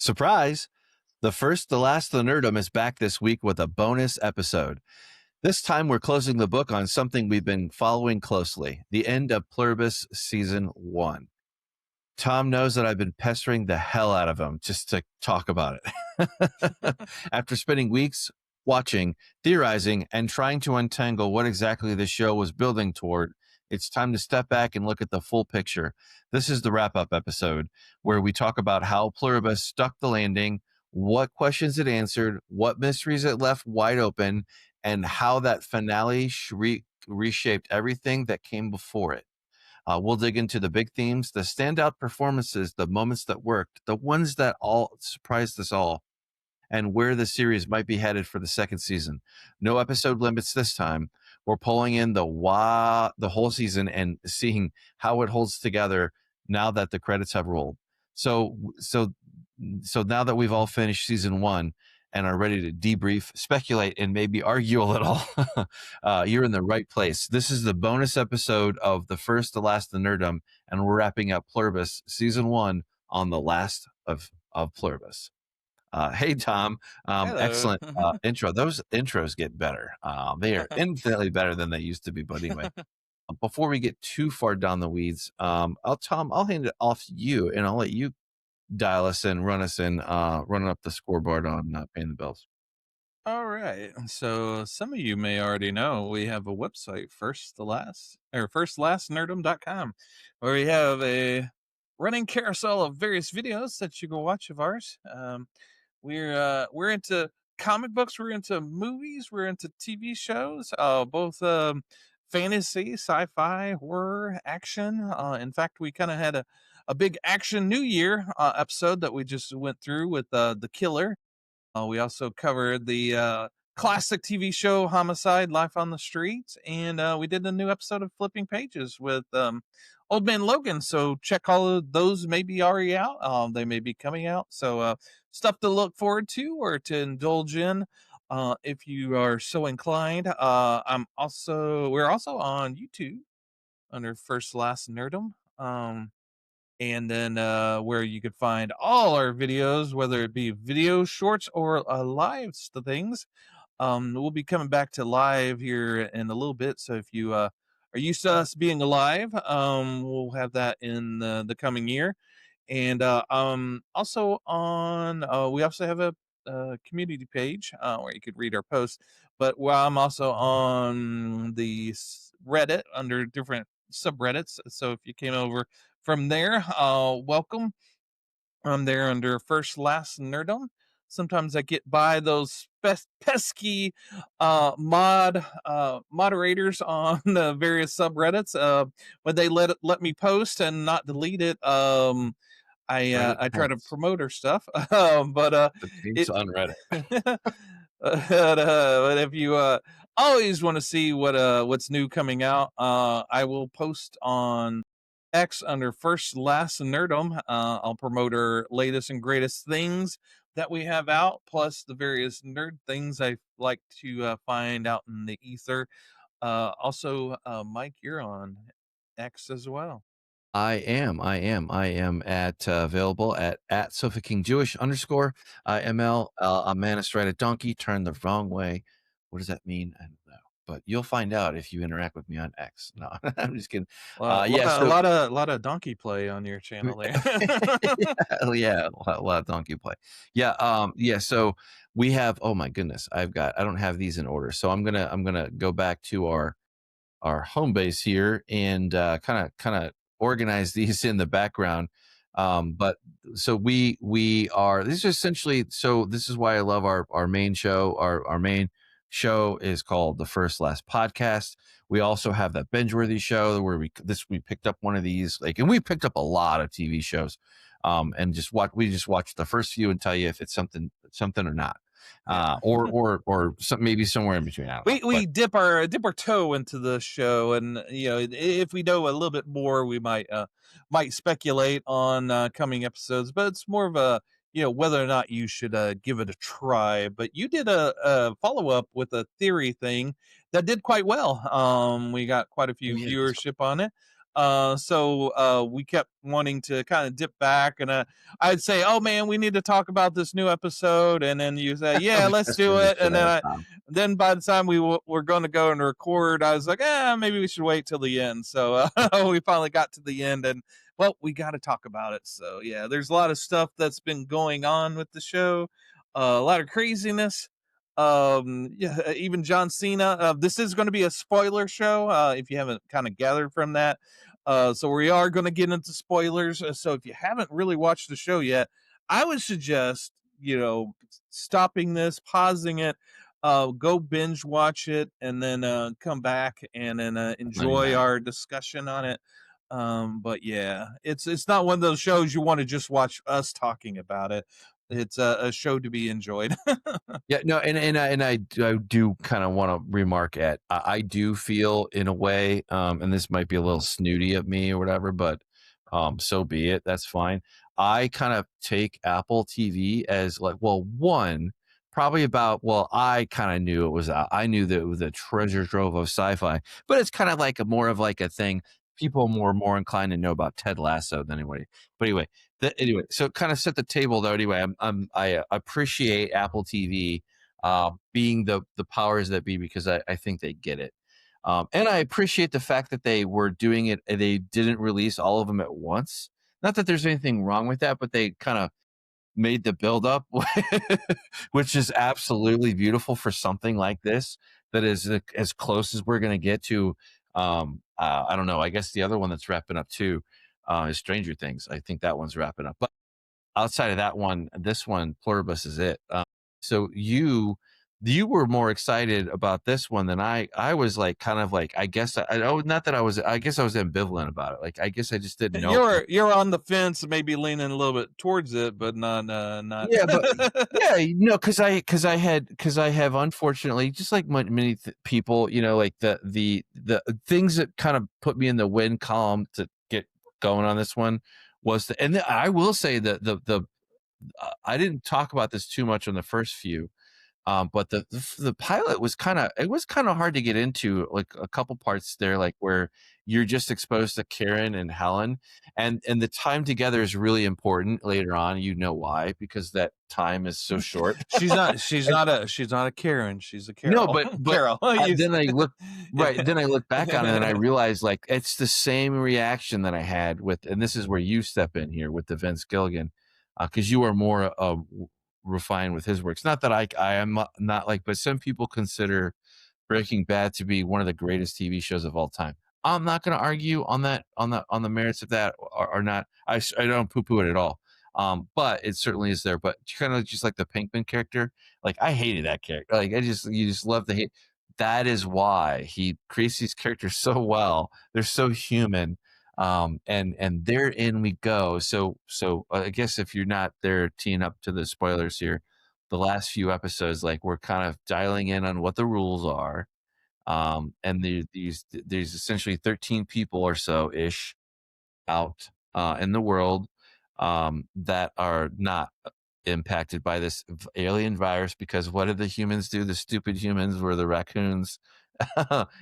Surprise! The First, the Last, the Nerdom is back this week with a bonus episode. This time we're closing the book on something we've been following closely, the end of Pluribus Season 1. Tom knows that I've been pestering the hell out of him just to talk about it. After spending weeks watching, theorizing, and trying to untangle what exactly the show was building toward, it's time to step back and look at the full picture. This is the wrap-up episode where we talk about how Pluribus stuck the landing, what questions it answered, what mysteries it left wide open, and how that finale reshaped everything that came before it. We'll dig into the big themes, the standout performances, the moments that worked, the ones that all surprised us all, and where the series might be headed for the second season. No episode limits this time. We're pulling in the whole season and seeing how it holds together now that the credits have rolled. So now that we've all finished season 1 and are ready to debrief, speculate, and maybe argue a little, you're in the right place. This is the bonus episode of The First, the Last, the Nerdom, and we're wrapping up Pluribus season 1 on the last of Pluribus. Hey, Tom. Excellent intro. Those intros get better. They are infinitely better than they used to be. But anyway, before we get too far down the weeds, Tom, I'll hand it off to you, and I'll let you dial us in, run up the scoreboard on paying the bills. All right. So some of you may already know we have a website, FirstLastNerdom.com, where we have a running carousel of various videos that you can watch of ours. We're into comic books, we're into movies, we're into TV shows, both fantasy, sci-fi, horror, action. In fact, we kind of had a big action New Year episode that we just went through with The Killer. We also covered the classic TV show Homicide: Life on the Street, and we did a new episode of Flipping Pages with Old Man Logan. So check all of those, maybe already out. They may be coming out. So stuff to look forward to or to indulge in if you are so inclined. We're also on YouTube under First Last Nerdom. And then where you could find all our videos, whether it be video shorts or live things. We'll be coming back to live here in a little bit. So if you are used to us being alive, we'll have that in the coming year. And also we also have a community page where you could read our posts. But I'm also on the Reddit under different subreddits. So if you came over from there, welcome. I'm there under First Last Nerdom. Sometimes I get by those pesky moderators on the various subreddits when they let me post and not delete it. I try to promote her stuff, but it's on Reddit. But if you always want to see what's new coming out, I will post on X under First Last Nerdom. I'll promote our latest and greatest things that we have out, plus the various nerd things I like to find out in the ether. Also, Mike, you're on X as well. I am at available at Sofa King Jewish _ ML. A man astride a donkey turned the wrong way. What does that mean? I don't know, but you'll find out if you interact with me on X. No, I'm just kidding. A lot of donkey play on your channel there. Yeah, a lot of donkey play. Yeah. So we have. Oh my goodness, I don't have these in order. So I'm gonna go back to our home base here and kind of organize these in the background. But so we are, this is essentially, so this is why I love our main show. Our main show is called The First Last Podcast. We also have that binge-worthy show where we picked up one of these, and we picked up a lot of TV shows, and we just watch the first few and tell you if it's something or not. Or maybe somewhere in between. We dip our toe into the show, and if we know a little bit more, we might speculate on coming episodes. But it's more of a whether or not you should give it a try. But you did a follow up with a theory thing that did quite well. We got quite a few viewership on it. So we kept wanting to kind of dip back, and I'd say, "Oh man, we need to talk about this new episode," and then you say, "Yeah, let's Just do the it." shit And out then of I, Tom. then by the time were going to go and record, I was like, maybe we should wait till the end. So we finally got to the end, and well, we got to talk about it. So yeah, there's a lot of stuff that's been going on with the show, a lot of craziness. Yeah, even John Cena. This is going to be a spoiler show. If you haven't kind of gathered from that. So we are going to get into spoilers. So if you haven't really watched the show yet, I would suggest, stopping this, pausing it, go binge watch it, and then come back and then enjoy Amen. our discussion on it. But yeah, it's not one of those shows you want to just watch us talking about it. It's a show to be enjoyed. Yeah, no, I do kind of want to remark at I do feel in a way, and this might be a little snooty of me or whatever, but so be it. That's fine. I kind of take Apple TV as like, well, one probably about well, I kind of knew it was I knew that it was a treasure trove of sci-fi, but it's kind of like a more of like a thing. People are more inclined to know about Ted Lasso than anybody. But anyway, so kind of set the table though. Anyway, I appreciate Apple TV being the powers that be because I think they get it, and I appreciate the fact that they were doing it. They didn't release all of them at once. Not that there's anything wrong with that, but they kind of made the build up, which is absolutely beautiful for something like this. That is as close as we're going to get to. I don't know. I guess the other one that's wrapping up too is Stranger Things. I think that one's wrapping up, but outside of that one, this one, Pluribus is it. So you were more excited about this one than I was like kind of like I guess not that I guess I was ambivalent about it. Like I guess I just didn't know. You're on the fence, maybe leaning a little bit towards it, but not. Yeah, but yeah, no, because I have unfortunately just like many people, like the things that kind of put me in the win column to get going on this one was I will say that the I didn't talk about this too much on the first few, but the pilot was kind of hard to get into, like a couple parts there, like where you're just exposed to Karen and Helen, and the time together is really important later on. You know why? Because that time is so short. She's not a Karen. She's a No, Carol. but Carol. then I look right. Yeah. Then I look back on it and I realized like it's the same reaction that I had with, and this is where you step in here with the Vince Gilligan, because you are more refined with his works. Not that I am not like, but some people consider Breaking Bad to be one of the greatest TV shows of all time. I'm not going to argue on that on the merits of that or not. I don't poo poo it at all. But it certainly is there. But kind of just like the Pinkman character, like I hated that character. Like you just love the hate. That is why he creates these characters so well. They're so human. And therein we go. So I guess if you're not there teeing up to the spoilers here, the last few episodes, like we're kind of dialing in on what the rules are. And there's essentially 13 people or so ish out in the world that are not impacted by this alien virus, because what did the humans do? The stupid humans were the raccoons.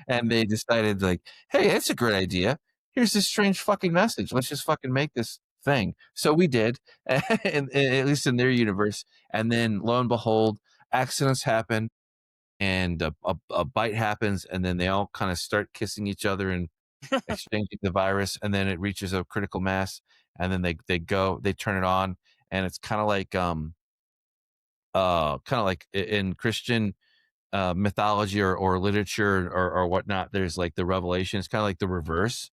And they decided like, hey, that's a great idea. Here's this strange fucking message. Let's just fucking make this thing. So we did, and at least in their universe. And then lo and behold, accidents happen and a bite happens, and then they all kind of start kissing each other and exchanging the virus, and then it reaches a critical mass, and then they turn it on, and it's kind of like in Christian mythology or literature or whatnot. There's like the revelation. It's kind of like the reverse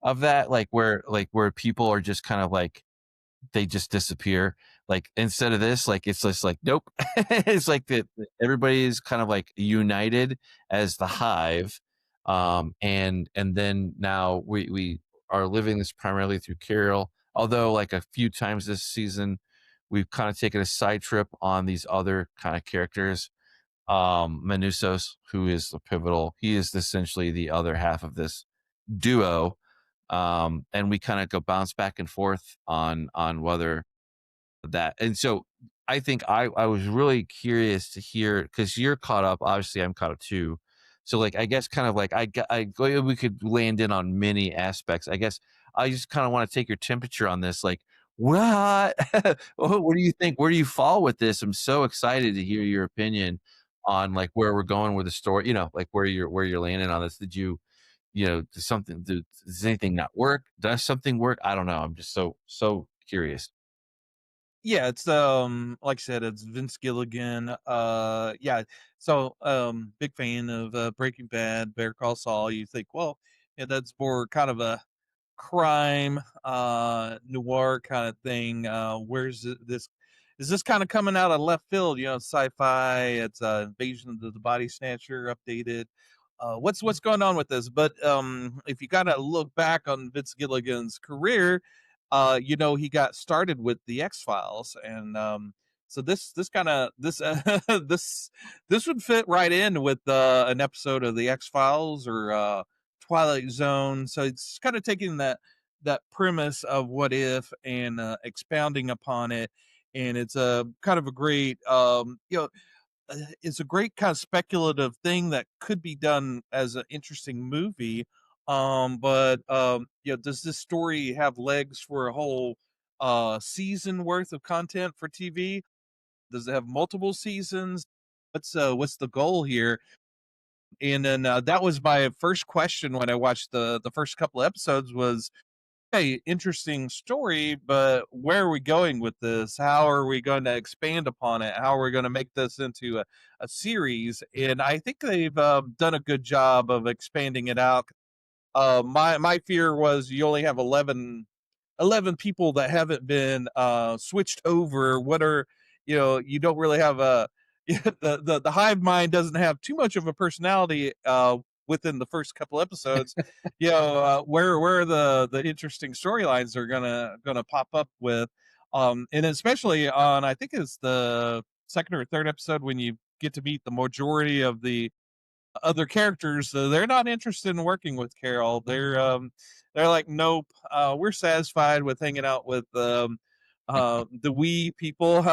of that, like where people are just kind of like they just disappear. Like instead of this, like it's just like nope. It's like that everybody is kind of like united as the hive. And then now we are living this primarily through Carol. Although like a few times this season, we've kind of taken a side trip on these other kind of characters. Manusos, who is the pivotal, he is essentially the other half of this duo. And we kind of go bounce back and forth on whether that. And so I think I was really curious to hear, because you're caught up, obviously I'm caught up too, So like I guess kind of like we could land in on many aspects. I guess I just kind of want to take your temperature on this. Like what? What do you think? Where do you fall with this? I'm so excited to hear your opinion on like where we're going with the story. Like where you're landing on this. Did you does anything not work? Does something work? I don't know. I'm just so curious. Yeah, it's like I said, it's Vince Gilligan. Yeah, so big fan of Breaking Bad, Better Call Saul. You think, well, yeah, that's more kind of a crime noir kind of thing. This is this kind of coming out of left field? Sci-fi. It's Invasion of the Body Snatcher updated. What's going on with this? But if you kind of look back on Vince Gilligan's career, he got started with the X Files, and so this kind of this would fit right in with an episode of the X Files or Twilight Zone. So it's kind of taking that premise of what if and expounding upon it, and it's a kind of a great it's a great kind of speculative thing that could be done as an interesting movie. Does this story have legs for a whole season worth of content for TV? Does it have multiple seasons? What's the goal here? And then that was my first question when I watched the first couple episodes was, hey, interesting story, but where are we going with this? How are we going to expand upon it? How are we going to make this into a series? And I think they've done a good job of expanding it out. My fear was you only have 11 people that haven't been switched over. What are you don't really have a the hive mind doesn't have too much of a personality within the first couple episodes. Where the interesting storylines are gonna pop up with, and especially on, I think it's the second or third episode when you get to meet the majority of the other characters. They're not interested in working with Carol. They're like, nope, we're satisfied with hanging out with the we people,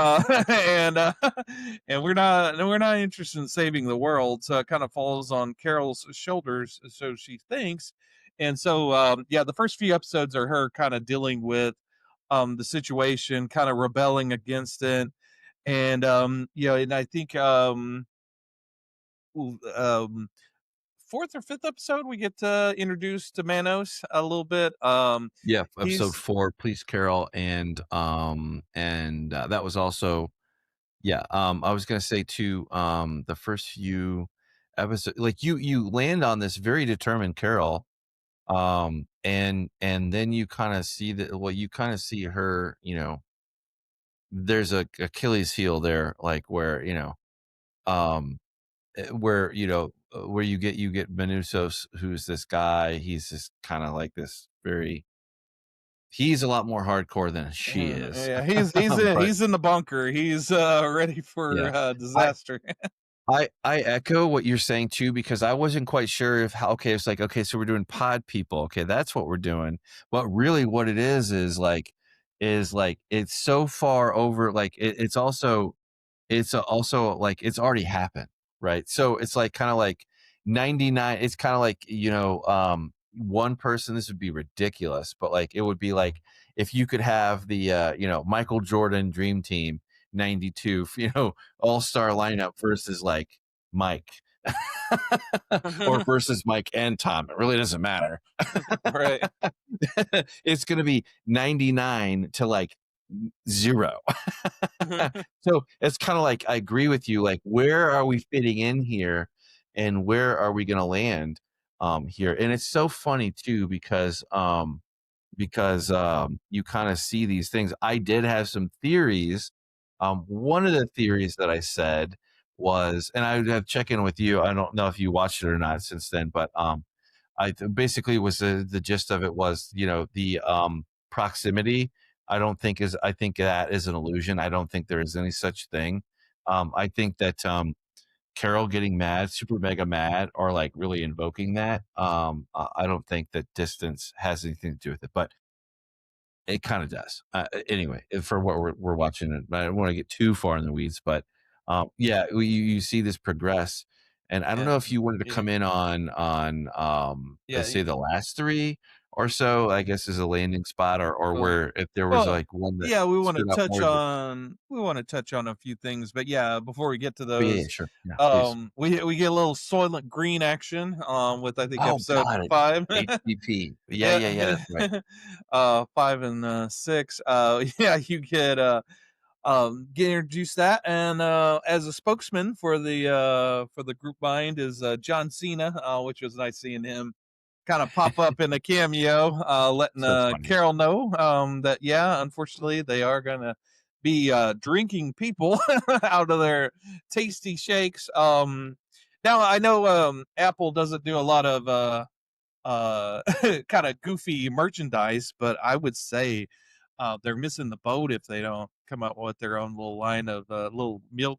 and we're not interested in saving the world. So it kind of falls on Carol's shoulders, so she thinks. And so yeah, the first few episodes are her kind of dealing with the situation, kind of rebelling against it. And and I think um fourth or fifth episode we get introduced to Manos a little bit. Yeah, episode He's 4, Please Carol, and that was also yeah, I was gonna say too, the first few episodes, like, you land on this very determined Carol, and then you kinda see that well, you kinda see her, there's a Achilles heel there, like, where, um, where you get Manusos, who's this guy, he's just kinda like this very he's a lot more hardcore than she is. yeah, he's But in the bunker. He's ready for yeah. I disaster. I echo what you're saying too, because I wasn't quite sure if how okay, it's like, okay, so we're doing pod people. Okay, that's what we're doing. But really what it is like it's so far over, like it's also like it's already happened, right? So it's like kind of like 99, it's kind of like, one person, this would be ridiculous, but like it would be like if you could have the Michael Jordan dream team 92, all-star lineup versus like Mike or versus Mike and Tom. It really doesn't matter. Right. It's going to be 99 to like 0. So it's kind of like I agree with you. Like, where are we fitting in here, and where are we going to land here? And it's so funny too because you kind of see these things. I did have some theories. One of the theories that I said was, and I would have check in with you. I don't know if you watched it or not since then, but basically was the gist of it was, the proximity. I think that is an illusion. I don't think there is any such thing. I think that Carol getting mad, super mega mad, or like really invoking that. I don't think that distance has anything to do with it, but it kind of does. Anyway, for what we're watching, I don't want to get too far in the weeds, but yeah, you see this progress, And I don't know Yeah. if you wanted to Yeah. come in on Yeah. let's say the last 3 or so, I guess, is a landing spot, or Well, where if there was, well, like, one that yeah, stood out more than. we want to touch on a few things, but yeah, before we get to Oh, yeah, those, sure. Yeah, please. we get a little Soylent Green action, with I think Oh episode god, 5. HTTP. Yeah, yeah, yeah, Yeah, that's right. 5 and 6. Yeah, you get introduced that, and as a spokesman for the group mind is John Cena, which was nice seeing him kind of pop up in a cameo, letting So funny. Carol know that yeah, unfortunately they are gonna be drinking people out of their tasty shakes. Now I know Apple doesn't do a lot of kind of goofy merchandise, but I would say they're missing the boat if they don't come out with their own little line of little milk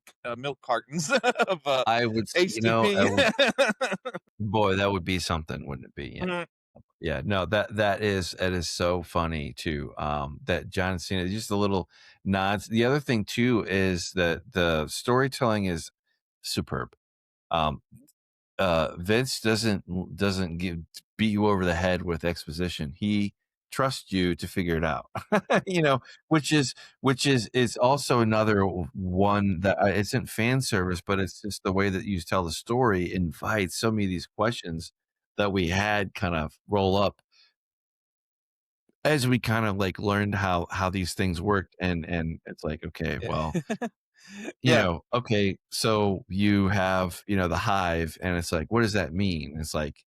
cartons of I would s I HTP. would boy, that would be something, wouldn't it be? Yeah. Mhm. Yeah, no, that is so funny too, that John Cena, just the little nods. The other thing too is that the storytelling is superb. Um, Vince doesn't beat you over the head with exposition. He trusts you to figure it out. You know, which is also another one that isn't fan service, but it's just the way that you tell the story invites so many of these questions that we had kind of roll up as we kind of like learned how these things worked, and it's like, okay, Yeah. well, Yeah. okay, so you have, the hive, and it's like, what does that mean? It's like,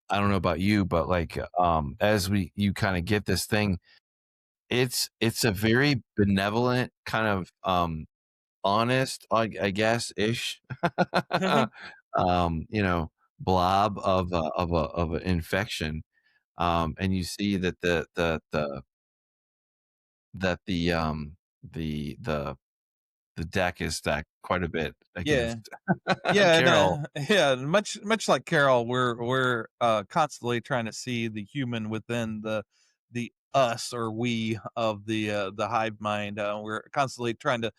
I don't know about you, but like, as you kind of get this thing, it's a very benevolent kind of, honest, I guess, ish, Mhm. you know, blob of an infection. And you see that the deck is stacked quite a bit Yeah. against Yeah, and Carol. yeah, much like Carol, we're constantly trying to see the human within the us or we of the hive mind. We're constantly trying to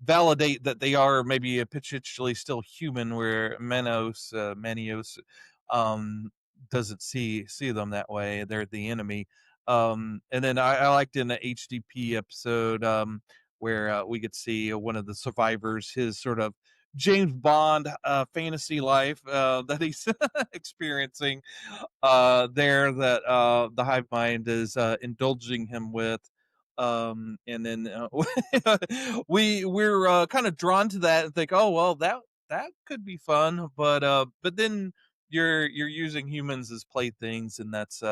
validate that they are maybe potentially still human, where Manios um doesn't see them that way. They're the enemy. And then I liked in the HDP episode where we could see one of the survivors, his sort of James Bond fantasy life that he's experiencing there, that the hive mind is indulging him with. And then we're kind of drawn to that and think, oh well, that could be fun, but then you're using humans as playthings, and that's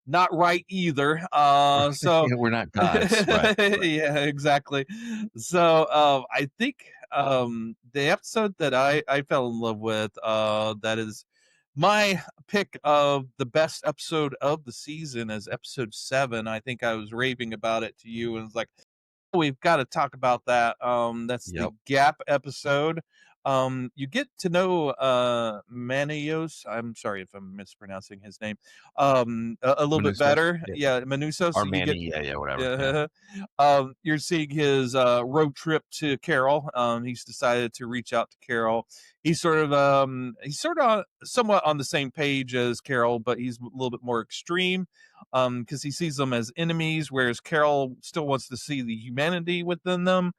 not right either. So Yeah, we're not gods, right? Right. yeah, exactly. So I think the episode that I fell in love with, that is my pick of the best episode of the season, is episode 7. I think I was raving about it to you and was like, we've got to talk about that. That's the Yep. Gap episode. You get to know Manios. I'm sorry if I'm mispronouncing his name. A little bit Menusos? better. Yeah. Yeah, Manusos. Or So you get Manny, yeah, yeah, whatever. Yeah. uh, you're seeing his road trip to Carol. He's decided to reach out to Carol. He's sort of somewhat on the same page as Carol, but he's a little bit more extreme because he sees them as enemies, whereas Carol still wants to see the humanity within them.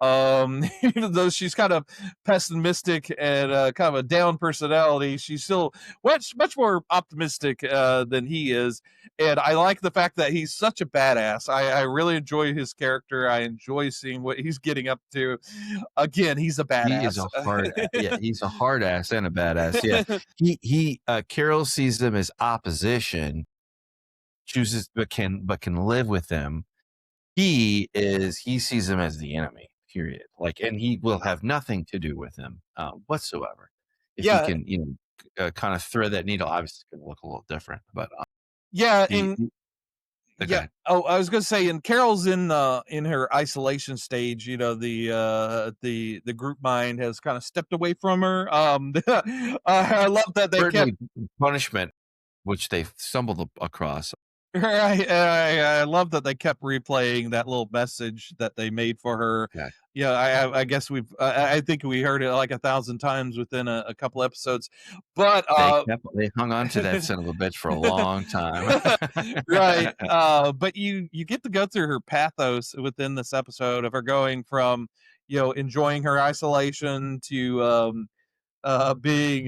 Even though she's kind of pessimistic and kind of a down personality, she's still much more optimistic than he is. And I like the fact that he's such a badass. I really enjoy his character. I enjoy seeing what he's getting up to. Again, he's a He is badass. a yeah, he's a hard ass and a badass. Yeah. Carol sees them as opposition, chooses but can live with them. He sees them as the enemy, period. Like, and he will have nothing to do with them whatsoever. If he Yeah, can, kind of thread that needle. Obviously, it's going to look a little different, but yeah, he, and he yeah. okay. Oh, I was gonna say, and Carol's in her isolation stage. You know, the group mind has kind of stepped away from her. I love that they kept. Certainly, punishment, which they stumbled across. Right, I love that they kept replaying that little message that they made for her. Yeah, Yeah, I guess I think we heard it like 1,000 times within a couple episodes, but, they hung on to that son of a bitch for a long time. right, but you get to go through her pathos within this episode of her going from, enjoying her isolation to, being,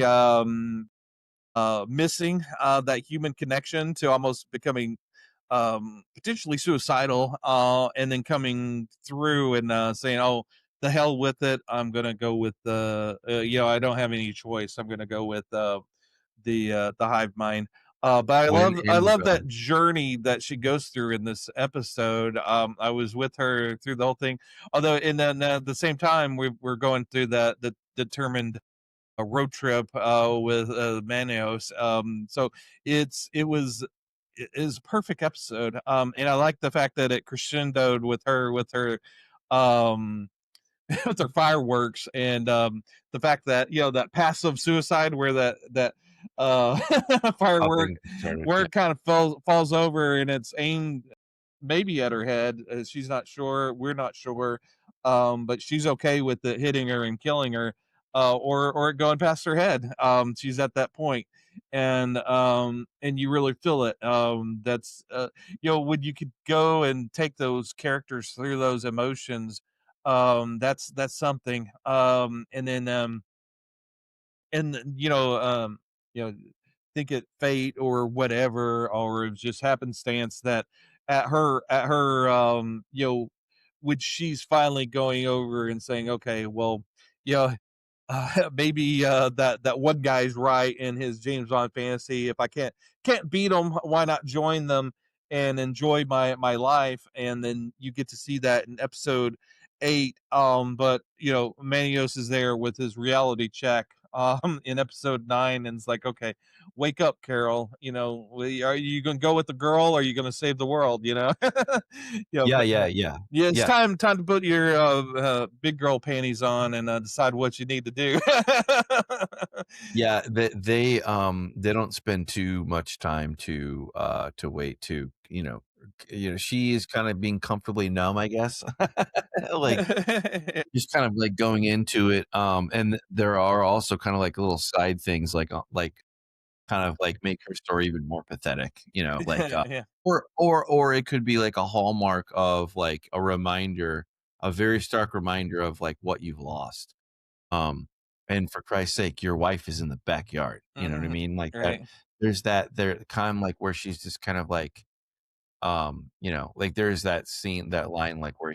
missing that human connection to almost becoming potentially suicidal, and then coming through and saying, "Oh, the hell with it! I'm gonna go with I don't have any choice. I'm gonna go with the hive mind." But I When love I in love that journey that she goes through in this episode. I was with her through the whole thing, although, and then at the same time we're going through the determined a road trip with Manos. So it is a perfect episode. And I like the fact that it crescendoed with her um with their fireworks, and the fact that that passive suicide where that uh firework popping started, where yeah. it kind of falls over and it's aimed maybe at her head. She's not sure. We're not sure. But she's okay with it hitting her and killing her, or it going past her head. She's at that point, and you really feel it. That's when you could go and take those characters through those emotions. That's something. And you know think it fate or whatever, or it's just happenstance that at her when she's finally going over and saying, okay, well, you know maybe that one guy's right in his James Bond fantasy. If I can't beat them, why not join them and enjoy my life? And then you get to see that in episode 8. But Manios is there with his reality check in episode 9, and it's like, okay, wake up, Carol. Are you gonna go with the girl, or are you gonna save the world? Yeah, But yeah, yeah, yeah, it's yeah. time to put your big girl panties on and decide what you need to do. Yeah, they don't spend too much time to wait to, she is kind of being comfortably numb, I guess. Like, just kind of, like, going into it, and there are also kinda, like, little side things, like, kind of, like, make her story even more pathetic, like, Yeah. or it could be, like, a hallmark of, like, a very stark reminder of, like, what you've lost. Um, and for Christ's sake, your wife is in the backyard, you know what I Mhm. mean? Like, that Right. there's that there kind of like where she's just kind of like, like, there's that scene, that line, like, where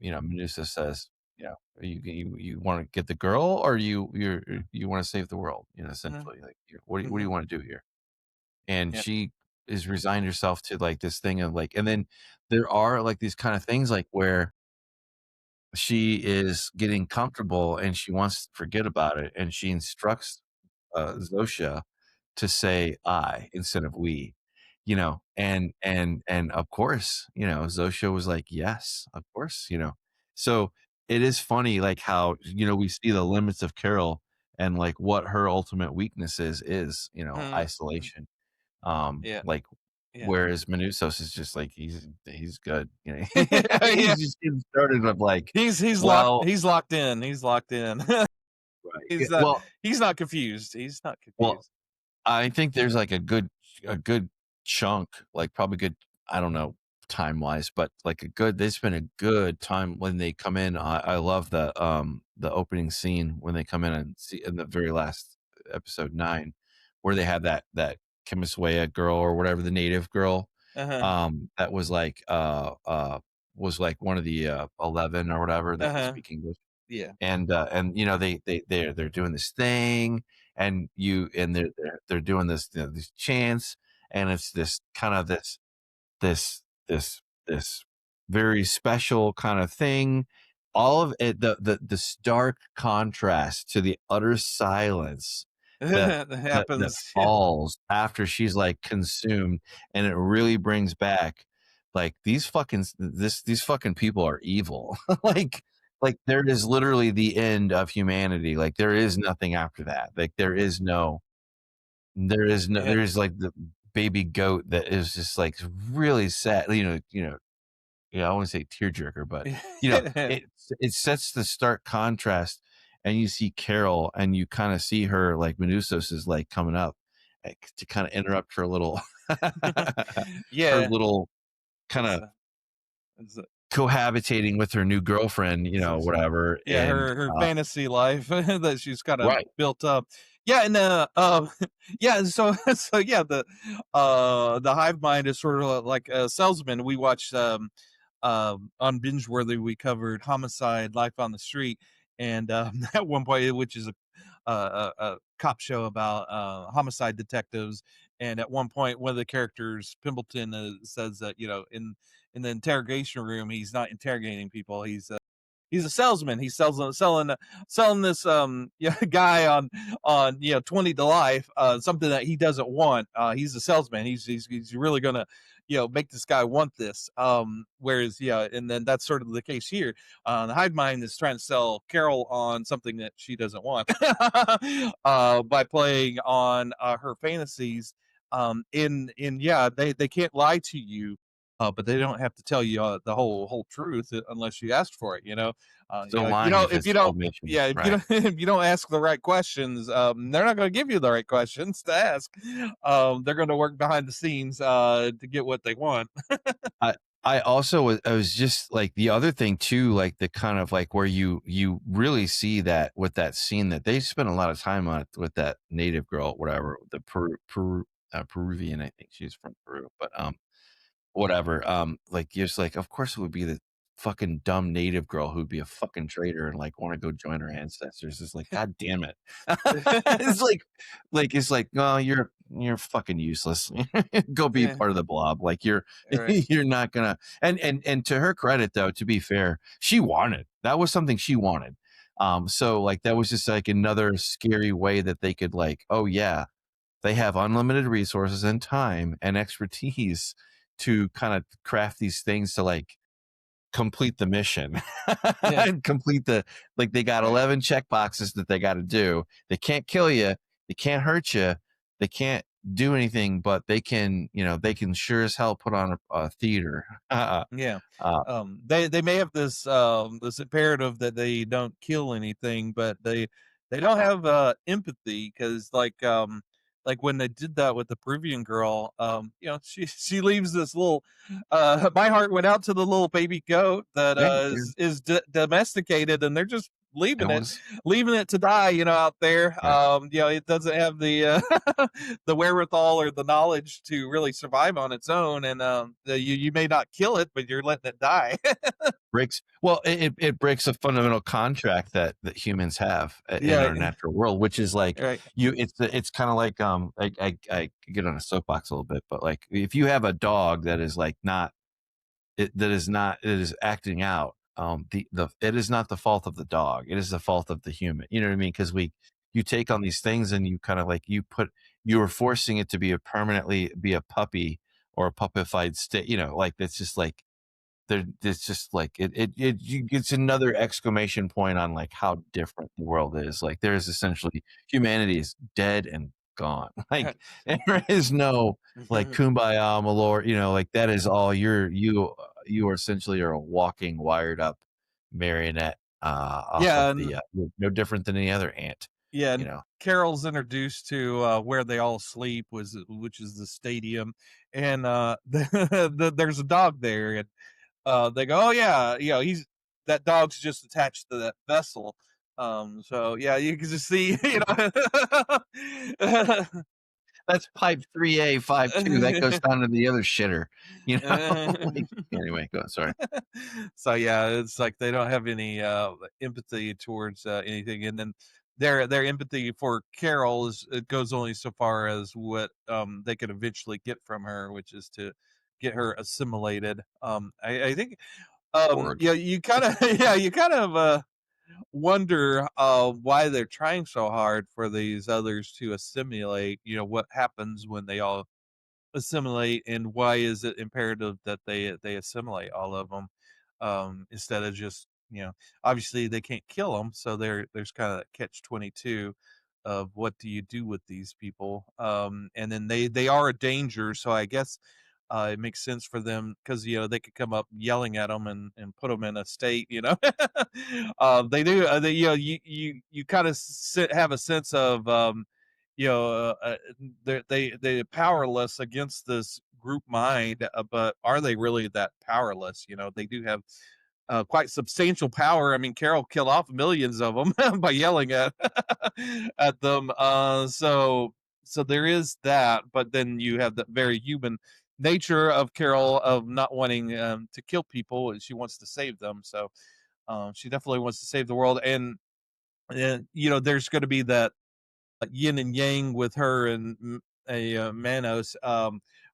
Medusa says, "You wanna get the girl, or you wanna save the world?" Mhm. Essentially, like, what do you Mhm. wanna do here? And Yep. she is resigned herself to, like, this thing of, like, and then there are, like, these kind of things, like, where she is getting comfortable and she wants to forget about it, and she instructs, Zosha to say "I" instead of "we," and of course, Zosha was like, "Yes, of course," So, it is funny, like, how, we see the limits of Carol and, like, what her ultimate weakness is, Mhm. isolation. Yeah. Like, Yeah. whereas Menusos is just like, he's good, Yeah. He's just getting started with, like, He's locked well, he's locked in. He's locked in. right, yeah, He's not he's not confused. He's not well, confused. I think there's, like, a good chunk, like, probably good, I don't know, time-wise, but, like, there's been a good time when they come in. I love the opening scene when they come in and see in the very last episode 9, where they have that Kimiswaya girl or whatever, the native girl, Uh-huh. that was, like, one of the, 11 or whatever that could Uh-huh. speak English. Yeah. And they're doing this thing, and they're doing this, these chants, and it's this kind of this this this very special kind of thing. All of it, the stark contrast to the utter silence that That that happens. Yeah. falls after she's, like, consumed, and it really brings back, like, these fucking people are evil. Like, there is literally the end of humanity. Like, there is nothing after that. Like, there is Yeah. like, the baby goat that is just like really sad. Yeah, I wouldn't say tearjerker, but it sets the stark contrast, and you see Carol, and you kind of see her like Menusos is like coming up to kind of interrupt her little her Yeah, little kind it's of a, it's a, cohabitating with her new girlfriend, it's a- whatever. yeah, And her fantasy life that she's kind of right. built up. Yeah, and yeah, so so yeah, the hive mind is sort of like a salesman. We watched on Binge Worthy, we covered Homicide: Life on the Street, and at one point, which is a cop show about homicide detectives. And at one point, one of the characters, Pimbleton, says that in the interrogation room, he's not interrogating people. He's a salesman. He's selling this yeah, guy on 20 to life, something that he doesn't want. He's a salesman. He's really gonna make this guy want this. Whereas yeah, and then that's sort of the case here. The hive mind is trying to sell Carol on something that she doesn't want by playing on her fantasies. In yeah, they can't lie to you, but they don't have to tell you the whole truth unless you ask for it. Still lying if If it's you the don't, omission, yeah, if you right? don't, if you don't ask the right questions, they're not going to give you the right questions to ask. They're going to work behind the scenes to get what they want. I I also I was just like the other thing too, like the kind of like where you really see that with that scene that they spent a lot of time on it with that native girl, whatever, the Peruvian, I think she's from Peru, but whatever. Like you're just like, of course it would be the fucking dumb native girl who'd be a fucking traitor and like want to go join her ancestors. It's like, God damn it. It's like, oh, you're fucking useless. Go be Yeah, part of the blob. Like you're all right. you're not gonna and to her credit though, to be fair, she wanted. That was something she wanted. So like that was just like another scary way that they could like, oh yeah, they have unlimited resources and time and expertise to kind of craft these things to like complete the mission Yeah, and complete the like they got all right. 11 check boxes that they got to do. They can't kill you, they can't hurt you, they can't do anything, but they can sure as hell put on a theater. Yeah. uh, They may have this imperative that they don't kill anything, but they don't have empathy, because like when they did that with the Peruvian girl, she leaves this little my heart went out to the little baby goat that yeah, yeah, is domesticated, and they're just it leaving it was leaving it to die, out there. right. It doesn't have the the wherewithal or the knowledge to really survive on its own, and you may not kill it, but you're letting it die. Breaks well it breaks a fundamental contract that humans have in Yeah, our natural world, which is like right. it's kind of like I get on a soapbox a little bit, but like if you have a dog that is like not it is acting out, the it is not the fault of the dog, it is the fault of the human, you know what I mean? Because you take on these things and you kind of like you are forcing it to be a permanently be a puppy or a puppified state, like that's just like it's just like it's another exclamation point on like how different the world is. Like there's essentially humanity is dead and gone. Like there is no like kumbaya malor, like that is all you are essentially are a walking wired up marionette off Yeah, of and you're no different than any other ant, yeah, you and know. Carol's introduced to where they all sleep, which is the stadium, and there's a dog there, and they go, oh yeah, he's that dog's just attached to that vessel. So yeah, you can just see, That's pipe 3A 52 that goes down to the other shitter, like anyway, go sorry. So yeah, it's like they don't have any empathy towards anything, and then their empathy for Carol is it goes only so far as what they could eventually get from her, which is to get her assimilated. I think Org. yeah, you kind of yeah, you kind of wonder why they're trying so hard for these others to assimilate. What happens when they all assimilate, and why is it imperative that they assimilate all of them, instead of just obviously they can't kill them, so there's kind of catch 22 of what do you do with these people, and then they are a danger, so I guess it makes sense for them because they could come up yelling at them and put them in a state. They do. They, you kind of have a sense of you know they're powerless against this group mind, but are they really that powerless? They do have quite substantial power. I mean, Carol killed off millions of them by yelling at at them. So there is that, but then you have the very human nature of Carol of not wanting to kill people, and she wants to save them. So she definitely wants to save the world, and there's going to be that yin and yang with her and Manos,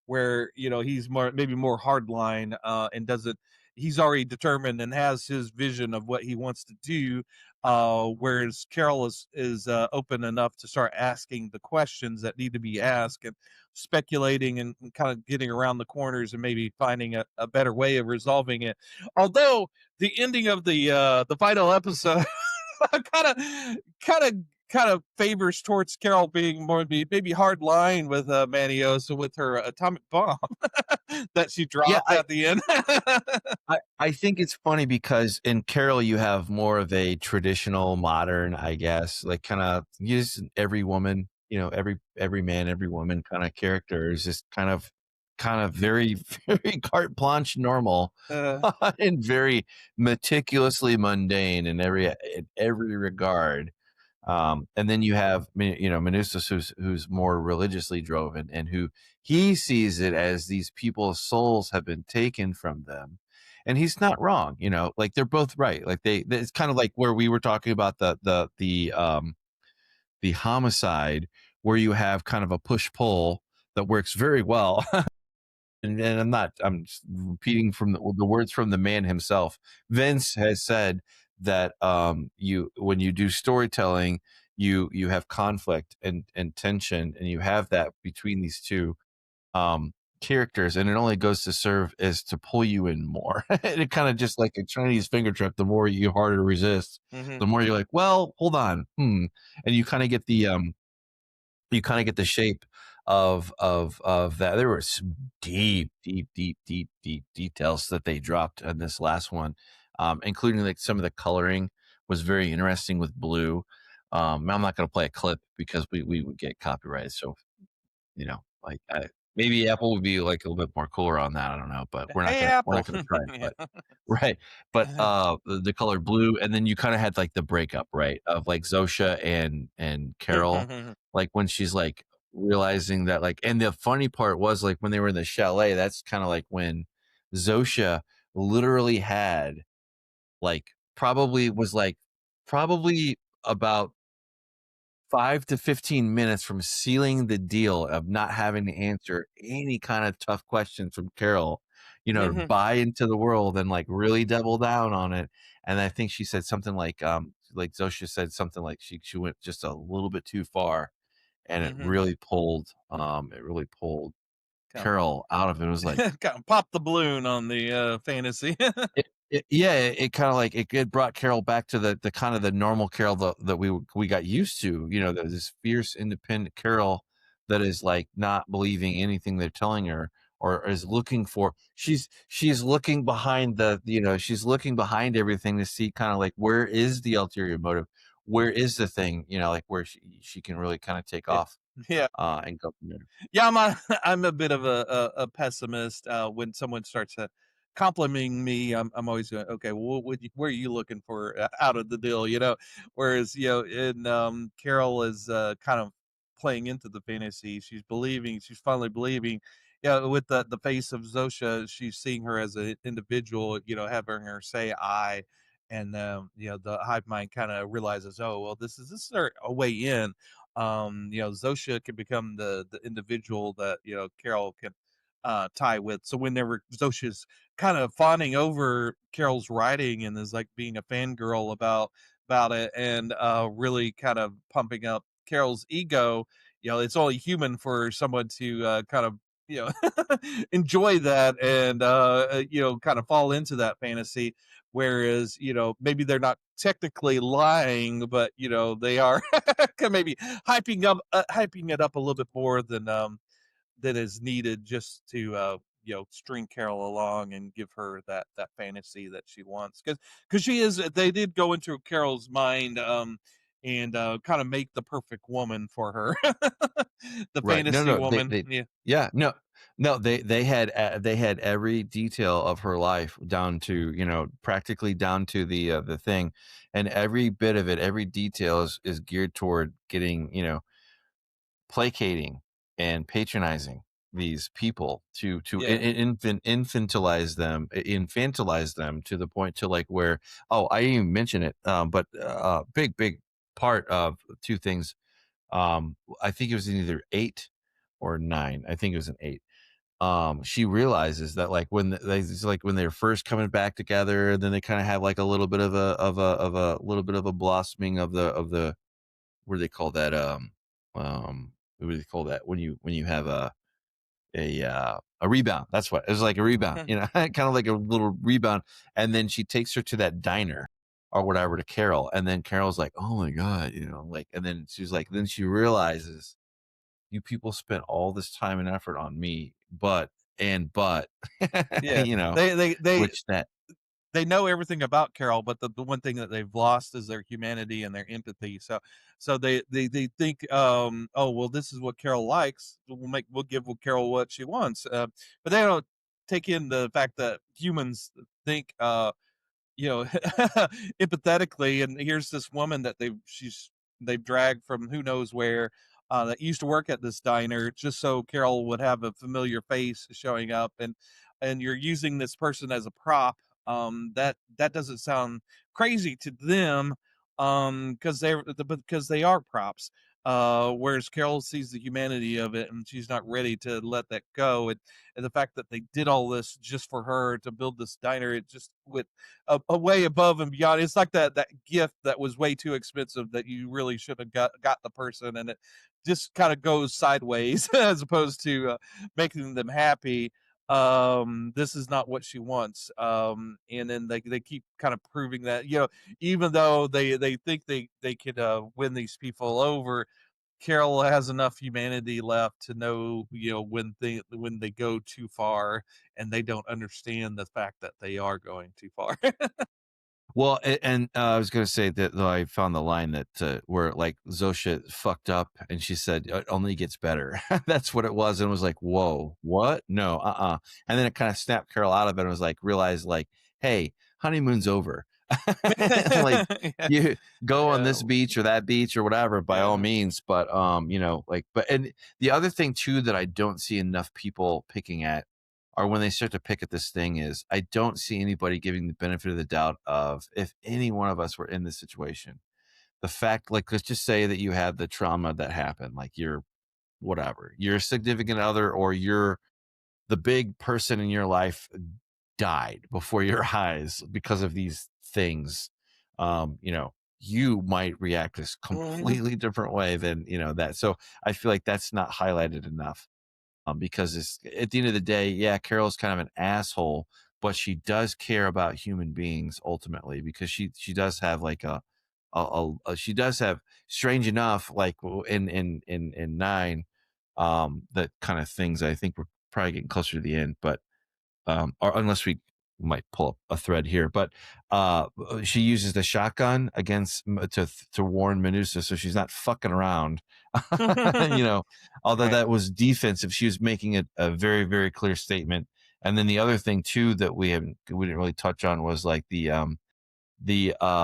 where he's maybe more hardline, and doesn't. He's already determined and has his vision of what he wants to do, whereas Carol is open enough to start asking the questions that need to be asked and speculating and kind of getting around the corners and maybe finding a better way of resolving it. Although the ending of the final episode kind of kind of kind of favors towards Carol being more maybe hard line with Manios with her atomic bomb that she Yeah, dropped at the end. I think it's funny because in Carol you have more of a traditional modern, I guess, like kind of use every woman, every man, every woman kind of character is just kind of very, very carte blanche normal uh, and very meticulously mundane in every regard. And then you have, Manusas, who's more religiously driven and who he sees it as these people's souls have been taken from them. And he's not wrong, like they're both right. Like it's kind of like where we were talking about the homicide, where you have kind of a push pull that works very well. And I'm just repeating from the words from the man himself. Vince has said that when you do storytelling, you have conflict and tension, and you have that between these two characters, and it only goes to serve as to pull you in more. And it kind of just like a Chinese finger trap. The more you harder to resist, mhm, the more you're like, well, hold on, and you kind of get the shape of that. There were some deep, deep, deep, deep, deep details that they dropped in this last one, including like some of the coloring was very interesting with blue. I'm not going to play a clip because we would get copyrighted. So like maybe Apple would be like a little bit more cooler on that. I don't know, but we're not hey gonna we're Apple. not gonna try it. Yeah. But right, but the color blue, and then you kind of had like the breakup, right, of like Zosha and Carol, like when she's like realizing that, like, and the funny part was like when they were in the chalet, that's kind of like when Zosha literally had like probably about 5 to 15 minutes from sealing the deal of not having to answer any kind of tough questions from Carol, to buy into the world and like really double down on it. And I think she said something like Zosha said something like she went just a little bit too far, and it really pulled Kind Carol out of it. It was like, of, kind of pop the balloon on the fantasy. it kind of like it brought Carol back to the kind of the normal Carol that we got used to. This fierce, independent Carol that is like not believing anything they're telling her, or is looking for. She's looking behind she's looking behind everything to see kind of like where is the ulterior motive, where is the thing, like where she can really kind of take off Yeah. and go from there. Yeah, I'm a bit of a pessimist. When someone starts complimenting me, I'm always going, okay, well, where are you looking for out of the deal? Whereas in Carol is kind of playing into the fantasy. She's finally believing. Yeah, with the face of Zosha, she's seeing her as an individual. Having her say "I," and the hive mind kind of realizes, oh well, this is a way in. Zosha can become the individual that Carol can tie with. So whenever Zosha's kind of fawning over Carol's writing and is like being a fangirl about it, and really kind of pumping up Carol's ego, it's only human for someone to kind of enjoy that and kind of fall into that fantasy, whereas maybe they're not technically lying, but they are maybe hyping it up a little bit more than is needed just to string Carol along and give her that fantasy that she wants, because they did go into Carol's mind and kind of make the perfect woman for her. The Right. No, fantasy no, woman. they Yeah. yeah, no, no, they had every detail of her life down to, practically down to the thing, and every bit of it, every detail is geared toward getting, placating and patronizing these people to Yeah. infantilize them to the point to like where, oh, I didn't even mention it, but big part of two things. I think it was in either 8 or 9. I think it was an 8. She realizes that like it's like when they're first coming back together, and then they kind of have like a little bit of a little bit of a blossoming of the what do they call that? What do they call that when you have a rebound? That's what it was, like a rebound, kind of like a little rebound. And then she takes her to that diner or whatever to Carol, and then Carol's like, "Oh my god," like, and then she's like, then she realizes, you people spent all this time and effort on me, but Yeah. They which that they know everything about Carol, but the one thing that they've lost is their humanity and their empathy. So they think, oh well, this is what Carol likes. We'll give Carol what she wants. But they don't take in the fact that humans think empathetically. And here's this woman that they've dragged from who knows where, that used to work at this diner just so Carol would have a familiar face showing up, and you're using this person as a prop. That doesn't sound crazy to them, because they are props. Whereas Carol sees the humanity of it, and she's not ready to let that go. And the fact that they did all this just for her to build this diner, it just with a way above and beyond. It's like that gift that was way too expensive that you really should have got the person, and it just kind of goes sideways as opposed to making them happy. This is not what she wants. And then they keep kind of proving that, even though they think they could win these people over, Carol has enough humanity left to know, when they go too far, and they don't understand the fact that they are going too far. well, and I was going to say that, though, I found the line that where like Zosha fucked up and she said it only gets better. That's what it was, and it was like, whoa, what? No, and then it kind of snapped Carol out of it and was like, realized like, hey, honeymoon's over. Like, Yeah. you go on Yeah. this beach or that beach or whatever, by all Yeah. means, but like, but and the other thing too that I don't see enough people picking at, or when they start to pick at this thing, is I don't see anybody giving the benefit of the doubt of, if any one of us were in this situation, the fact, like, let's just say that you had the trauma that happened, like you're whatever, your significant other or you're the big person in your life died before your eyes because of these things. You might react this Mhm. completely different way than that. So I feel like that's not highlighted enough, because it's, at the end of the day, yeah, Carol's kind of an asshole, but she does care about human beings ultimately, because she does have like she does have, strange enough, like in 9, that kind of things. I think we're probably getting closer to the end, but or unless we might pull up a thread here, but she uses the shotgun against to warn Medusa, so she's not fucking around. Although Right. that was defensive, she was making a very, very clear statement. And then the other thing too that we didn't really touch on was like the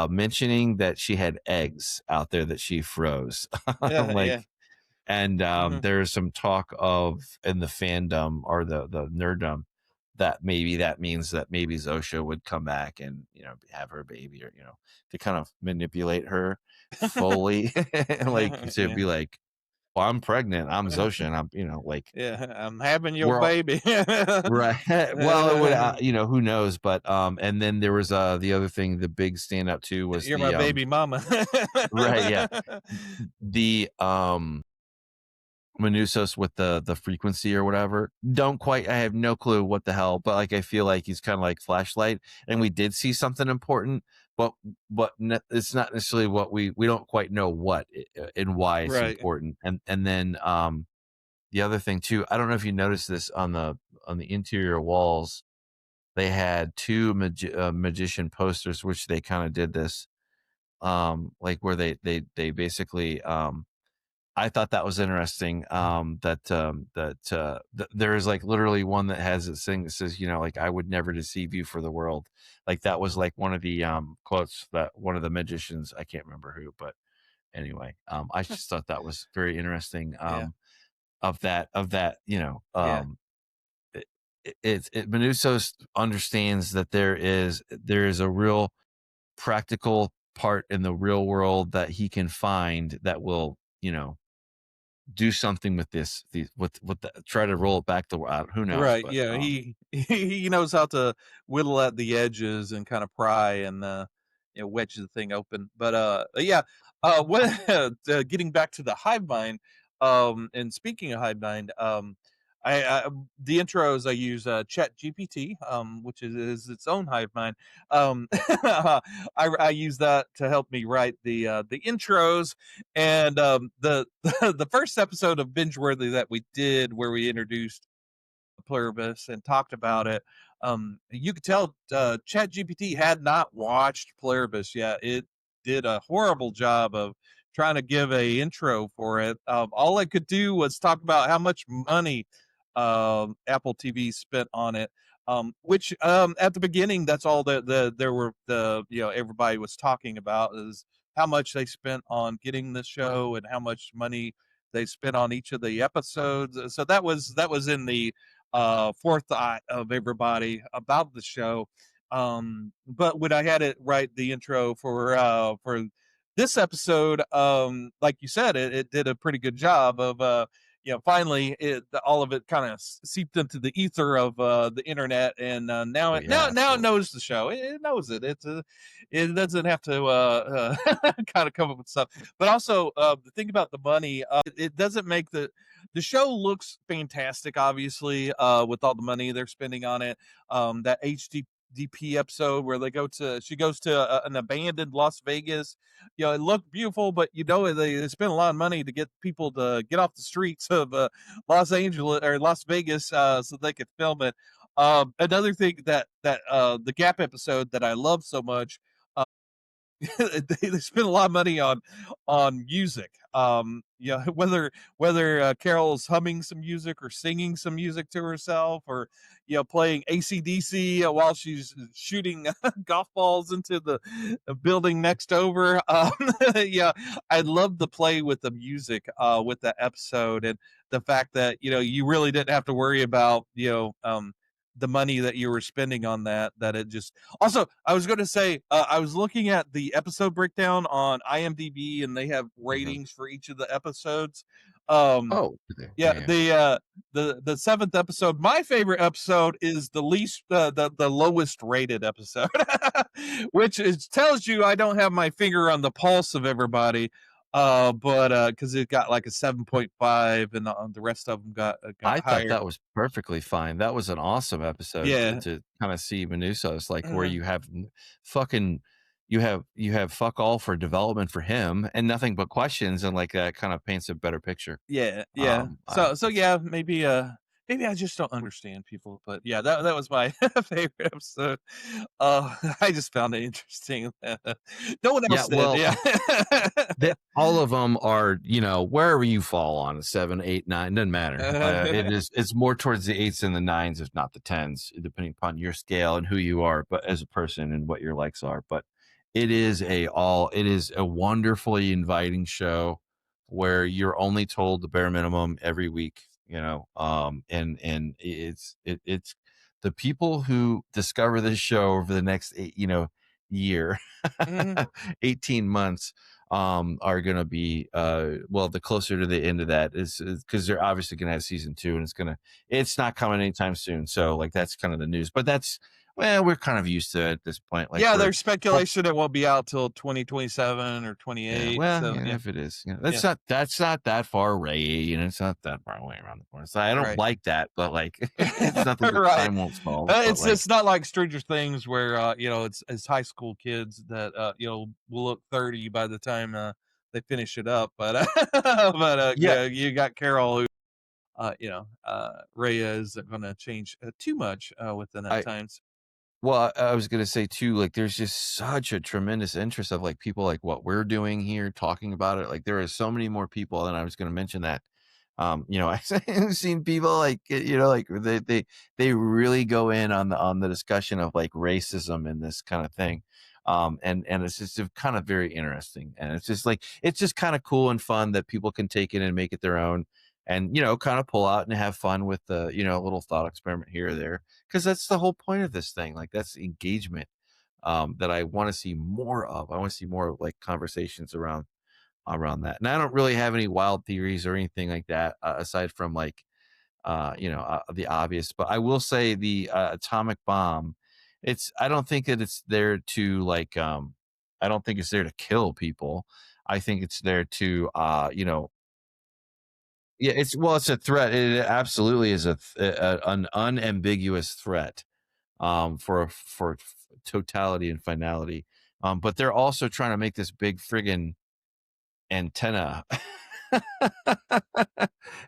mentioning that she had eggs out there that she froze. Yeah. Yeah. Like, and Hmm. there's some talk of, in the fandom or the nerdom, that maybe that means that maybe Zosha would come back and have her baby, or to kind of manipulate her fully, like to Yeah. be like, well, I'm pregnant, I'm Zosha, and I'm like, Yeah. I'm having your we're all baby. right. Well, it would, who knows, but and then there was the other thing, the big stand up too, was You're my baby mama. right, yeah, the Manusos with the frequency or whatever. Don't quite. I have no clue what the hell, but like I feel like he's kind of like Flashlight, and we did see something important, but it's not necessarily what we don't quite know what and why it's Right. important. And then the other thing too, I don't know if you noticed this on the interior walls, they had two magician posters, which they kind of did this, like where they basically I thought that was interesting. There is like literally one that has this thing that says, like I would never deceive you for the world. Like that was like one of the quotes that one of the magicians, I can't remember who, but anyway, I just thought that was very interesting. Yeah. Of that, Yeah. Manusos understands that there is a real practical part in the real world that he can find that will, do something with try to roll it back the who knows, Right. but Yeah. He knows how to whittle at the edges and kind of pry and wedge the thing open. But yeah. What getting back to the hive mind. And speaking of hive mind, the intros I use Chat GPT, which is its own hive mind. I use that to help me write the intros. And the first episode of Binge Worthy that we did, where we introduced Pluribus and talked about it, you could tell ChatGPT had not watched Pluribus yet. It did a horrible job of trying to give a intro for it. All I could do was talk about how much money Apple TV spent on it. Which at the beginning, that's all there were everybody was talking about is how much they spent on getting the show and how much money they spent on each of the episodes. So that was in the forethought of everybody about the show. But when I had it write the intro for this episode, like you said, it did a pretty good job of finally all of it kind of seeped into the ether of the internet, and now oh it yeah, now it absolutely. knows the show. It knows it. It doesn't have to kind of come up with stuff. But also the thing about the money, it doesn't make the show looks fantastic, obviously, with all the money they're spending on it. That HDP episode where she goes to an abandoned Las Vegas. It looked beautiful, but they spent a lot of money to get people to get off the streets of Los Angeles or Las Vegas so they could film it. Another thing that the Gap episode that I love so much, they spend a lot of money on music. Whether Carol's humming some music or singing some music to herself, or playing ACDC while she's shooting golf balls into the building next over. Yeah, I love the play with the music with that episode, and the fact that you really didn't have to worry about the money that you were spending on that it just. Also, I was going to say, I was looking at the episode breakdown on IMDb, and they have Mhm. ratings for each of the episodes. Um, Oh, okay. yeah, Yeah, the seventh episode, my favorite episode, is the least the lowest rated episode, which tells you I don't have my finger on the pulse of everybody. But because it got like a 7.5, and the rest of them got I thought higher. that was perfectly fine. That was an awesome episode Yeah. to kind of see Manusos, like where Uh, you have fucking you have fuck all for development for him and nothing but questions, and like that kind of paints a better picture. Yeah, yeah. So It's yeah, maybe I just don't understand people, but yeah, that was my favorite episode. I just found it interesting. No one yeah, else did. well, Yeah. that all of them are, wherever you fall on a 7, 8, 9, doesn't matter. It's more towards the 8s and the 9s, if not the 10s, depending upon your scale and who you are, but as a person and what your likes are. But it is a wonderfully inviting show where you're only told the bare minimum every week, and it's the people who discover this show over the next year, Mhm. 18 months, are going to be the closer to the end of that is because they're obviously going to have season 2, and it's not coming anytime soon, so like that's kind of the news, but that's well, we're kind of used to it at this point. Like Yeah, we're there's speculation it won't be out till 2027 or yeah, 28. well, So yeah, yeah, if it is, yeah, that's not that far away, it's not that far away around the corner. So I don't right. like that, but like, it's nothing that Right. time won't solve. But like, It's not like Stranger Things where it's high school kids that will look 30 by the time they finish it up. But yeah, yeah, you got Carol who Rhea isn't going to change too much within that I time. well, I was gonna say too, like, there's just such a tremendous interest of like people like what we're doing here, talking about it. Like, there are so many more people, and I was gonna mention that. I've seen people like like they really go in on the discussion of like racism and this kind of thing. And it's just kind of very interesting. And it's just kind of cool and fun that people can take it and make it their own and kind of pull out and have fun with the, a little thought experiment here or there. Because that's the whole point of this thing. Like that's engagement that I want to see more of. I want to see more like conversations around that. And I don't really have any wild theories or anything like that aside from like the obvious. But I will say the atomic bomb. I don't think that it's there to like. I don't think it's there to kill people. I think it's there to yeah, it's a threat. It absolutely is an unambiguous threat for totality and finality. But they're also trying to make this big friggin' antenna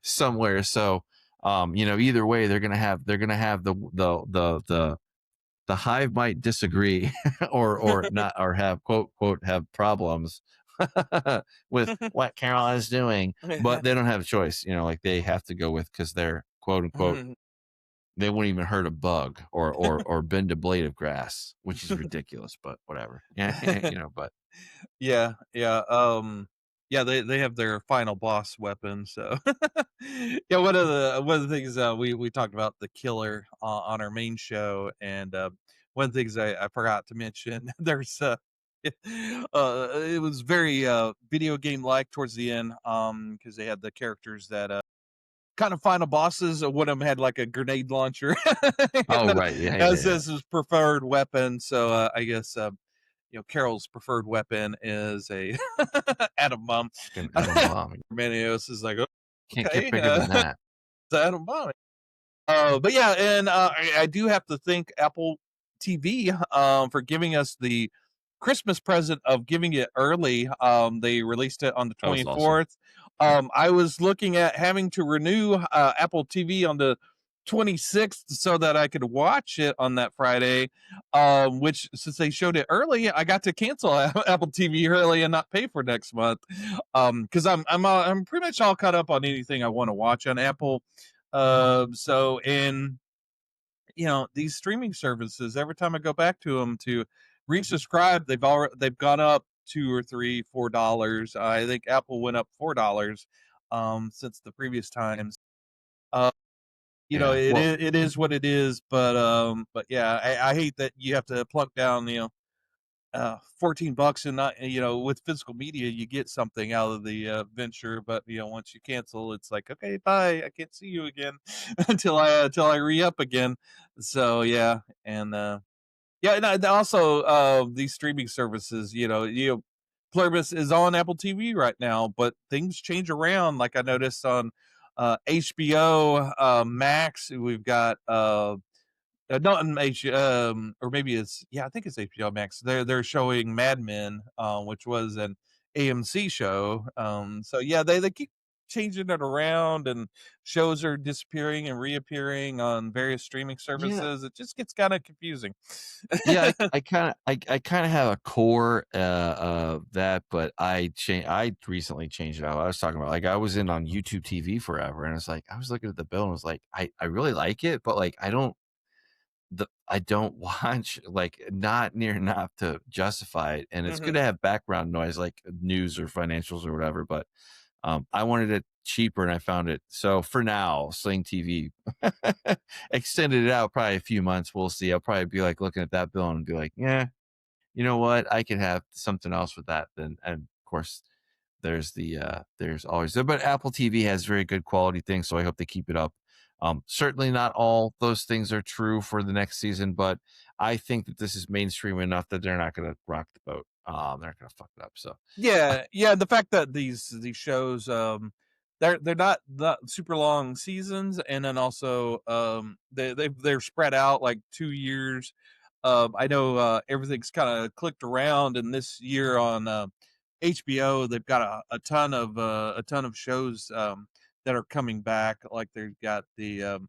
somewhere. So either way, they're gonna have the hive might disagree or not or have quote have problems with what Carol is doing, but they don't have a choice. Like they have to go with because they're quote unquote they won't even hurt a bug or bend a blade of grass, which is ridiculous, but whatever. Yeah, but Yeah, yeah, yeah, they have their final boss weapon, so yeah, one of the things, we talked about the killer on our main show, and, one of the things I forgot to mention, there's, it was very, video game-like towards the end, because they had the characters that, kind of final bosses, one of them had, like, a grenade launcher, oh and, right, yeah, yeah, as yeah. his preferred weapon, so, I guess, Carol's preferred weapon is a atom bomb. Fucking atom bomb. Manios is like, "Oh, Can't get okay, bigger than that. it's an atom bomb." But yeah, and I do have to thank Apple TV for giving us the Christmas present of giving it early. They released it on the That was awesome. 24th. I was looking at having to renew Apple TV on the 26th so that I could watch it on that Friday. Which since they showed it early, I got to cancel Apple TV early and not pay for next month. Because I'm pretty much all caught up on anything I want to watch on Apple. So in these streaming services, every time I go back to them to resubscribe, they've gone up $2 or $3, $4. I think Apple went up $4 since the previous times. Uh, Yeah. Well, it is what it is, but yeah, I hate that you have to plunk down 14 bucks and not with physical media you get something out of the venture, but once you cancel it's like, okay, bye, I can't see you again until I re-up again. So yeah, and yeah, and also these streaming services, Pluribus is on Apple TV right now, but things change around. Like I noticed on HBO Max, we've got not in or maybe it's, yeah, I think it's HBO Max. They're showing Mad Men, which was an AMC show. So yeah, they keep changing it around, and shows are disappearing and reappearing on various streaming yeah, services. It just gets kind of confusing. yeah. I kind of have a core of that, but I recently changed it out. I was talking about like I was in on YouTube TV forever, and it's like I was looking at the bill and was like, I really like it, but like I don't watch like not near enough to justify it. And it's good Mhm. to have background noise like news or financials or whatever, but I wanted it cheaper and I found it. So for now, Sling TV extended it out probably a few months. We'll see. I'll probably be like looking at that bill and be like, yeah, you know what? I could have something else with that. Then, and of course, there's always, but Apple TV has very good quality things, so I hope they keep it up. Certainly not all those things are true for the next season, but I think that this is mainstream enough that they're not going to rock the boat. They're not going to fuck it up. So Yeah, the fact that these shows, they're not super long seasons, and then also they're spread out like 2 years. I know everything's kind of clicked around, and this year on HBO they've got a ton of shows that are coming back. Like they've got the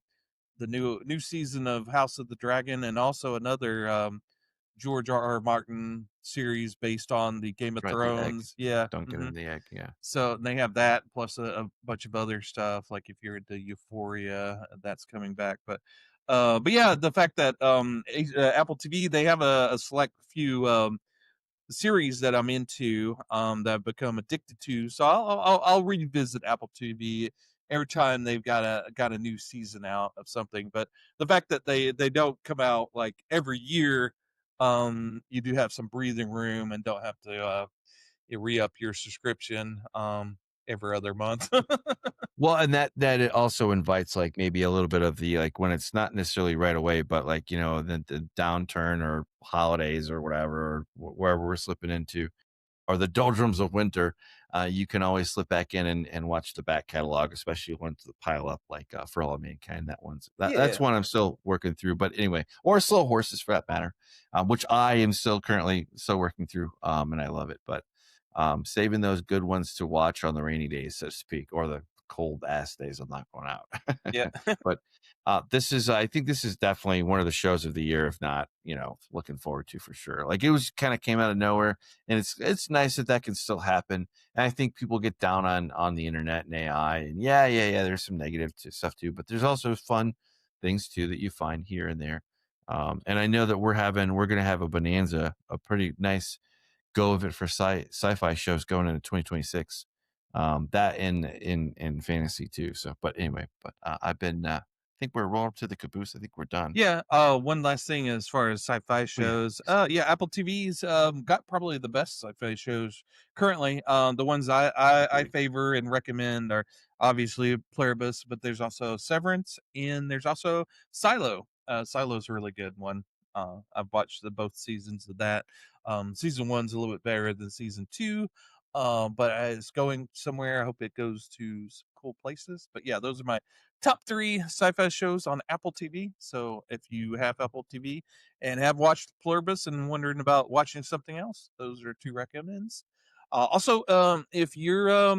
new season of House of the Dragon, and also another George R. Martin series based on the Game of right, the egg. Thrones. Yeah. Don't get in the egg. Yeah. So they have that plus a bunch of other stuff. Like if you're into Euphoria, that's coming back. But yeah, the fact that Apple TV, they have a select few series that I'm into, that I've become addicted to. So I'll revisit Apple TV every time they've got a new season out of something. But the fact that they don't come out like every year, you do have some breathing room and don't have to you re-up your subscription every other month. Well, and that it also invites like maybe a little bit of the like when it's not necessarily right away, but like the downturn or holidays or whatever or wherever we're slipping into, or the doldrums of winter, you can always slip back in and watch the back catalog, especially once the pile up like For All of Mankind. That's Yeah. one I'm still working through. But anyway, or Slow Horses for that matter, which I am still currently still working through, and I love it. But saving those good ones to watch on the rainy days, so to speak, or the cold ass days I'm not going out. Yeah. But I think this is definitely one of the shows of the year, if not, looking forward to for sure. Like it was kind of came out of nowhere, and it's nice that can still happen. And I think people get down on the internet and AI, and yeah, there's some negative stuff too, but there's also fun things too that you find here and there. And I know that we're going to have a bonanza, a pretty nice go of it for sci-fi shows going into 2026. That in fantasy too. So, but anyway, I've been. I think we're rolling up to the caboose. I think we're done. Yeah. One last thing as far as sci-fi Oh yeah. shows. Yeah, Apple TV's got probably the best sci-fi shows currently. The ones I Agreed. favor and recommend are obviously Pluribus, but there's also Severance and there's also Silo. Silo's a really good one. I've watched both seasons of that. Season one's a little bit better than season two. But it's going somewhere. I hope it goes to some cool places. But yeah, those are my top 3 sci-fi shows on Apple TV. So if you have Apple TV and have watched Pluribus and wondering about watching something else, those are 2 recommends. Also, if you're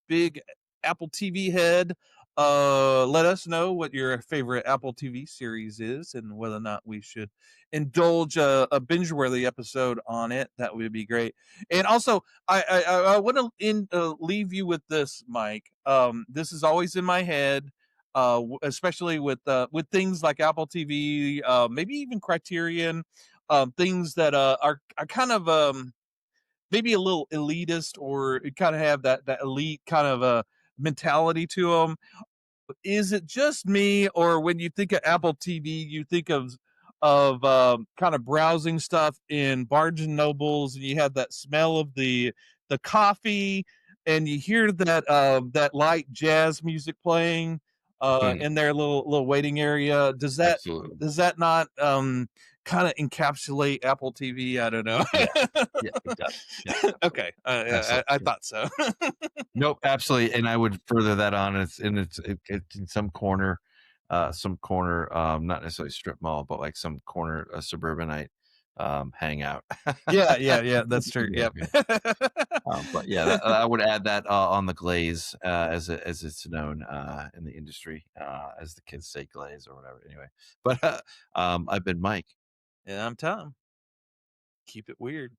big Apple TV head, let us know what your favorite Apple TV series is and whether or not we should indulge a binge-worthy episode on it. That would be great. And also, I want to leave you with this, Mike. This is always in my head, especially with things like Apple TV, maybe even Criterion, things that are kind of maybe a little elitist or kind of have that elite kind of mentality to them. Is it just me, or when you think of Apple TV, you think of kind of browsing stuff in Barnes and Nobles, and you have that smell of the coffee, and you hear that light jazz music playing Hmm, in their little waiting area? absolutely. Does that not kind of encapsulate Apple TV? I don't know. Yeah. Yeah. It does. Yeah. Absolutely. Okay, Absolutely. I Yeah. thought so. Nope. Absolutely. And I would further that on. It's in some corner, not necessarily strip mall, but like some corner, suburbanite, hangout. Yeah, that's true. Yeah. Yep. Yeah. But yeah, I would add that on the glaze, as it's known in the industry, as the kids say, glaze or whatever. Anyway, but I've been Mike. Yeah, I'm Tom. Keep it weird.